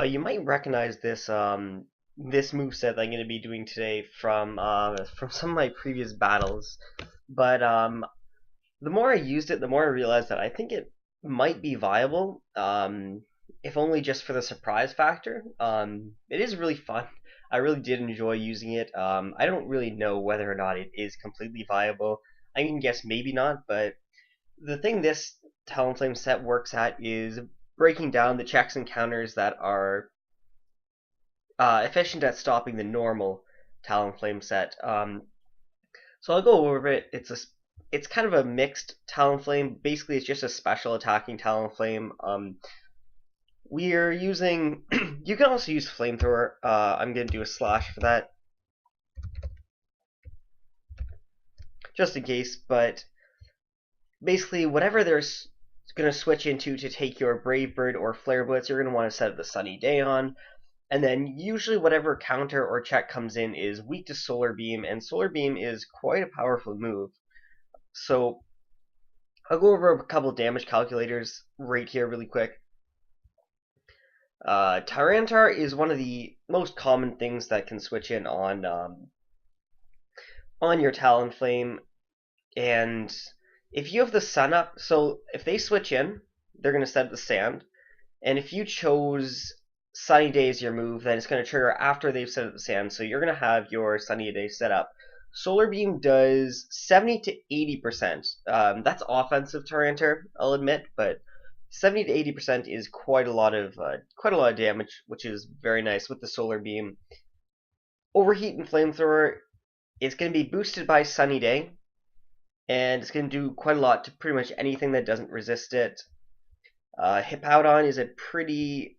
You might recognize this moveset that I'm going to be doing today from some of my previous battles. But the more I used it, the more I realized that I think it might be viable, if only just for the surprise factor. It is really fun. I really did enjoy using it. I don't really know whether or not it is completely viable. I can guess maybe not, but the thing this Talonflame set works at is breaking down the checks and counters that are efficient at stopping the normal Talonflame set. So I'll go over it. It's kind of a mixed Talonflame. Basically, it's just a special attacking Talonflame. We're using. You can also use Flamethrower. I'm gonna do a slash for that, just in case. But basically, whatever there's gonna switch into to take your Brave Bird or Flare Blitz, you're gonna want to set the Sunny Day on. And then usually whatever counter or check comes in is weak to Solar Beam, and Solar Beam is quite a powerful move. So I'll go over a couple damage calculators right here really quick. Tyranitar is one of the most common things that can switch in on your Talonflame, and if you have the sun up, so if they switch in, they're going to set the sand, and if you chose Sunny Day as your move, then it's going to trigger after they've set up the sand, so you're going to have your Sunny Day set up. Solar Beam does 70 to 80%. That's offensive Tyranitar, I'll admit, but 70 to 80% is quite a lot of damage, which is very nice with the Solar Beam. Overheat and Flamethrower is going to be boosted by Sunny Day, and it's going to do quite a lot to pretty much anything that doesn't resist it. Hippowdon is a pretty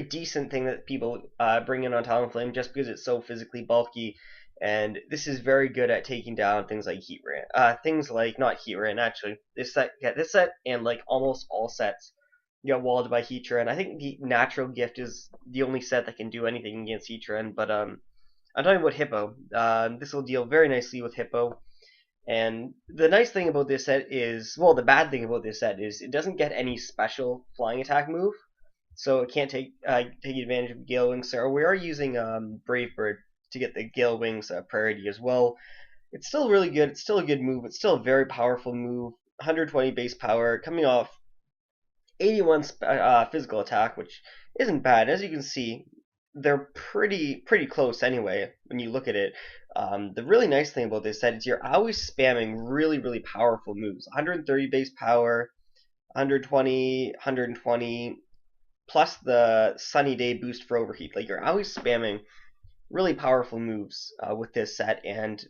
decent thing that people bring in on Talonflame just because it's so physically bulky, and this is very good at taking down things like Heatran. Things like not Heatran actually. This set and like almost all sets get walled by Heatran. I think the Natural Gift is the only set that can do anything against Heatran, but I'm talking about Hippo. This will deal very nicely with Hippo. And the nice thing about this set is, well, the bad thing about this set is it doesn't get any special flying attack move, so it can't take advantage of Gale Wings. So we are using Brave Bird to get the Gale Wings priority as well. It's still really good. It's still a good move. It's still a very powerful move. 120 base power, coming off 81 physical attack, which isn't bad. As you can see, they're pretty close anyway when you look at it. The really nice thing about this set is you're always spamming really powerful moves. 130 base power, 120, 120, plus the Sunny Day boost for overheat. Like you're always spamming really powerful moves with this set, and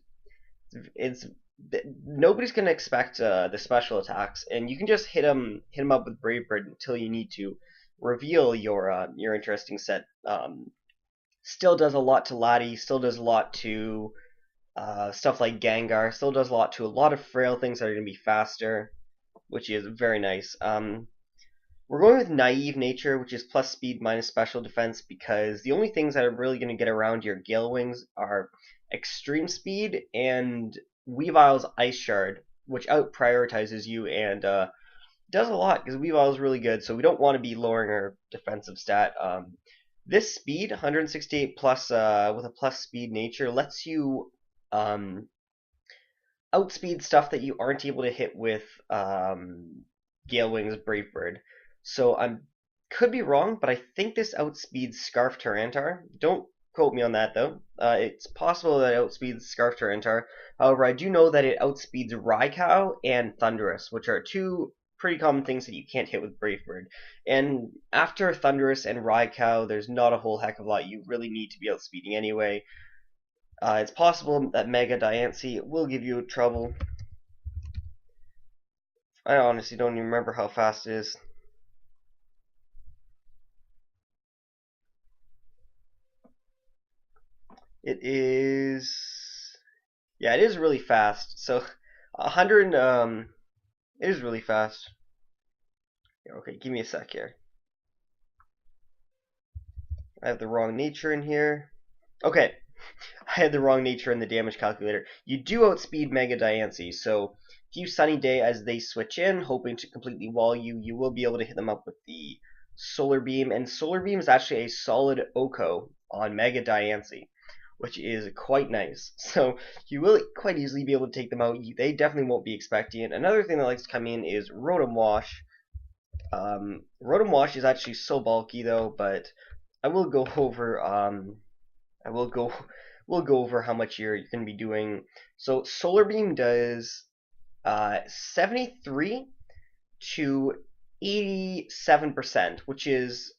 it's nobody's gonna expect the special attacks, and you can just hit them up with Brave Bird until you need to reveal your interesting set. Still does a lot to Laddie, still does a lot to stuff like Gengar, still does a lot to a lot of frail things that are going to be faster, which is very nice. We're going with Naive Nature, which is plus speed minus special defense, because the only things that are really going to get around your Gale Wings are Extreme Speed and Weavile's Ice Shard, which out prioritizes you and does a lot because Weavile is really good, so we don't want to be lowering our defensive stat. This speed, 168 plus with a plus speed nature, lets you outspeed stuff that you aren't able to hit with Gale Wings Brave Bird. So I could be wrong, but I think this outspeeds Scarf Tyranitar. Don't quote me on that though. It's possible that it outspeeds Scarf Tyranitar. However, I do know that it outspeeds Raikou and Thundurus, which are two pretty common things that you can't hit with Brave Bird. And after Thundurus and Raikou, there's not a whole heck of a lot you really need to be outspeeding anyway. It's possible that Mega Diancie will give you trouble. I honestly don't even remember how fast it is. It is, yeah, it is really fast. So 100, it is really fast. Okay, give me a sec here. I have the wrong nature in here. Okay, I had the wrong nature in the damage calculator. You do outspeed Mega Diancie, so if you Sunny Day as they switch in, hoping to completely wall you, you will be able to hit them up with the Solar Beam, and Solar Beam is actually a solid Oko on Mega Diancie, which is quite nice. So you will quite easily be able to take them out. They definitely won't be expecting it. Another thing that likes to come in is Rotom Wash. Rotom Wash is actually so bulky though, but I will go over I will go we'll go over how much you're going to be doing. So Solar Beam does 73 to 87%, which is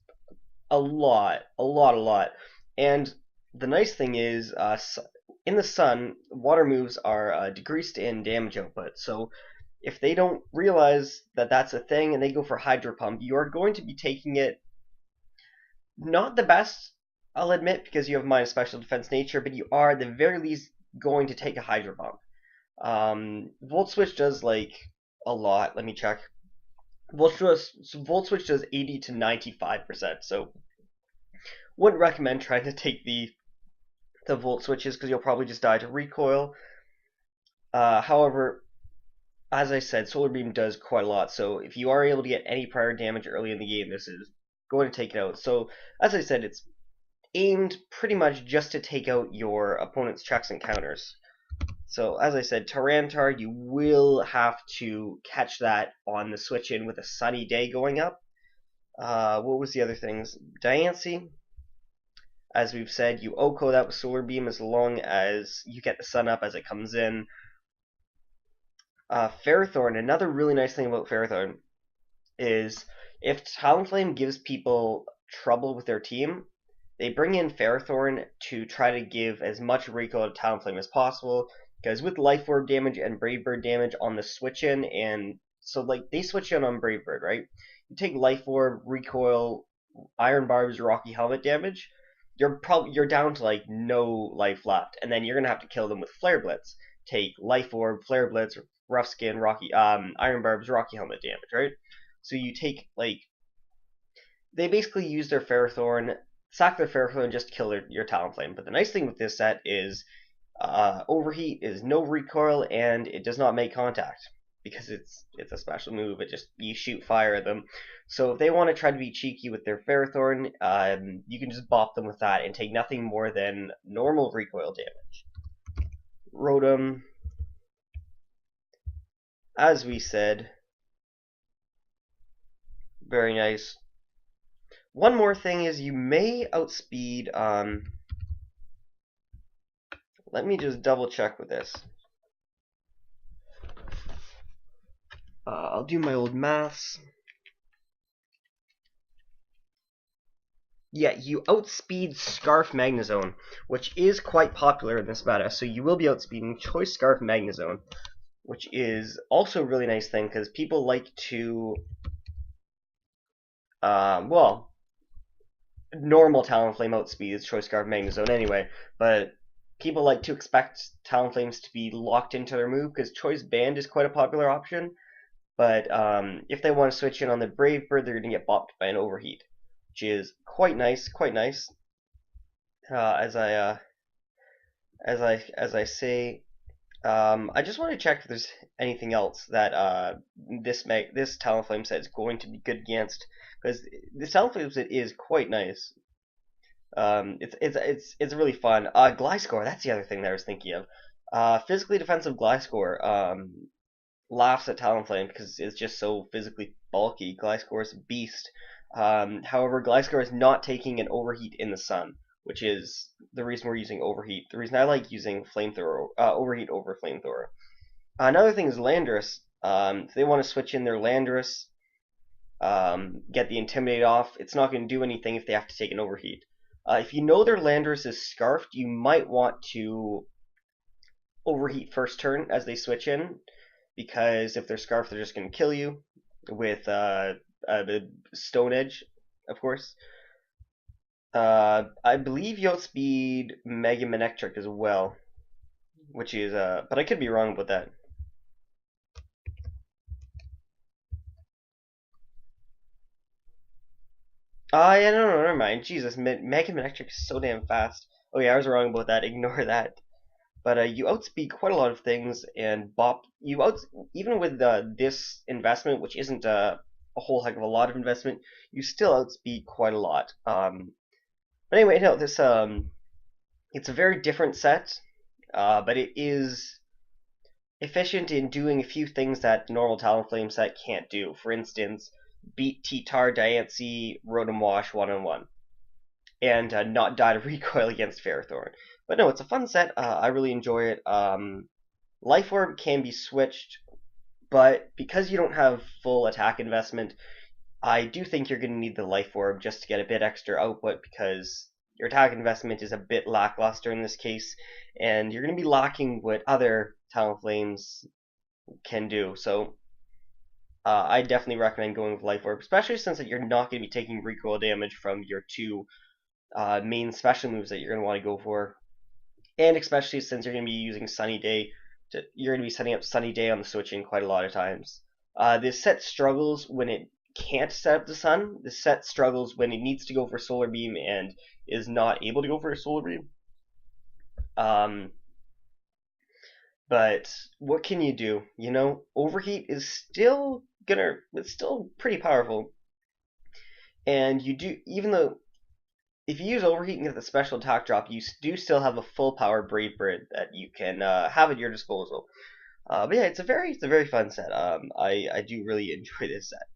a lot, a lot, a lot. And the nice thing is, in the sun, water moves are decreased in damage output. So if they don't realize that that's a thing and they go for Hydro Pump, you are going to be taking it not the best, I'll admit, because you have minus special defense nature, but you are at the very least going to take a Hydro Pump. Volt Switch does like a lot. Let me check. Volt Switch does 80 to 95%. So wouldn't recommend trying to take the Volt Switches because you'll probably just die to recoil. However, as I said, Solar Beam does quite a lot. So if you are able to get any prior damage early in the game, this is going to take it out. So as I said, it's aimed pretty much just to take out your opponent's checks and counters. So as I said, Tyranitar, you will have to catch that on the switch in with a sunny day going up. What was the other things? Diancie, as we've said, you Oko that with Solar Beam as long as you get the sun up as it comes in. Ferrothorn, another really nice thing about Ferrothorn is if Talonflame gives people trouble with their team, they bring in Ferrothorn to try to give as much recoil to Talonflame as possible, because with Life Orb damage and Brave Bird damage on the switch in, and so like they switch in on Brave Bird, right? You take Life Orb, recoil, Iron Barb's Rocky Helmet damage, you're down to like no life left, and then you're gonna have to kill them with Flare Blitz. Take Life Orb, Flare Blitz, Rough Skin, Iron Barb's Rocky Helmet damage, right? So you take like they basically use their Ferrothorn, sack their Ferrothorn just to kill your Talonflame. But the nice thing with this set is Overheat is no recoil and it does not make contact because it's a special move. It just you shoot fire at them. So if they want to try to be cheeky with their Ferrothorn, you can just bop them with that and take nothing more than normal recoil damage. Rotom, as we said, very nice. One more thing is you may outspeed. Let me just double check with this. I'll do my old maths. Yeah, you outspeed Scarf Magnezone, which is quite popular in this meta, so you will be outspeeding Choice Scarf Magnezone, which is also a really nice thing, because people like to, well, normal Talonflame outspeeds Choice Scarf Magnezone anyway, but people like to expect Talonflames to be locked into their move, because Choice Band is quite a popular option, but if they want to switch in on the Brave Bird, they're going to get bopped by an Overheat, which is quite nice, quite nice. As I say, I just want to check if there's anything else that this Talonflame set is going to be good against, because this Talonflame set is quite nice. It's really fun. Gliscor, that's the other thing that I was thinking of. Physically defensive Gliscor laughs at Talonflame because it's just so physically bulky. Gliscor is a beast. However, Gliscor is not taking an Overheat in the sun, which is the reason we're using Overheat. The reason I like using Flamethrower, Overheat over Flamethrower. Another thing is Landorus. If they want to switch in their Landorus, get the Intimidate off, it's not going to do anything if they have to take an Overheat. If you know their Landorus is Scarfed, you might want to Overheat first turn as they switch in, because if they're Scarfed, they're just going to kill you with the Stone Edge, of course. I believe you outspeed Mega Manectric as well, which is, but I could be wrong about that. Yeah, no, never mind. Jesus, Mega Manectric is so damn fast. Oh yeah, I was wrong about that. Ignore that. But you outspeed quite a lot of things, and bop. Even with this investment, which isn't a a whole heck of a lot of investment, you still outspeed quite a lot. But anyway, no, this it's a very different set, but it is efficient in doing a few things that the normal Talonflame set can't do. For instance, beat T-Tar, Diancie, Rotom Wash 1-on-1, and not die to recoil against Ferrothorn. But no, it's a fun set. I really enjoy it. Life Orb can be switched, but because you don't have full attack investment, I do think you're going to need the Life Orb just to get a bit extra output, because your attack investment is a bit lackluster in this case, and you're going to be lacking what other Talonflames can do. So I definitely recommend going with Life Orb, especially since that you're not going to be taking recoil damage from your two main special moves that you're going to want to go for, and especially since you're going to be using Sunny Day. You're going to be setting up Sunny Day on the switching quite a lot of times. This set struggles when it can't set up the sun. This set struggles when it needs to go for Solar Beam and is not able to go for a Solar Beam. But what can you do? You know, Overheat is still it's still pretty powerful. And you do, even though if you use Overheat and get the special attack drop, you do still have a full power Brave Bird that you can have at your disposal. But yeah, it's a very fun set. I do really enjoy this set.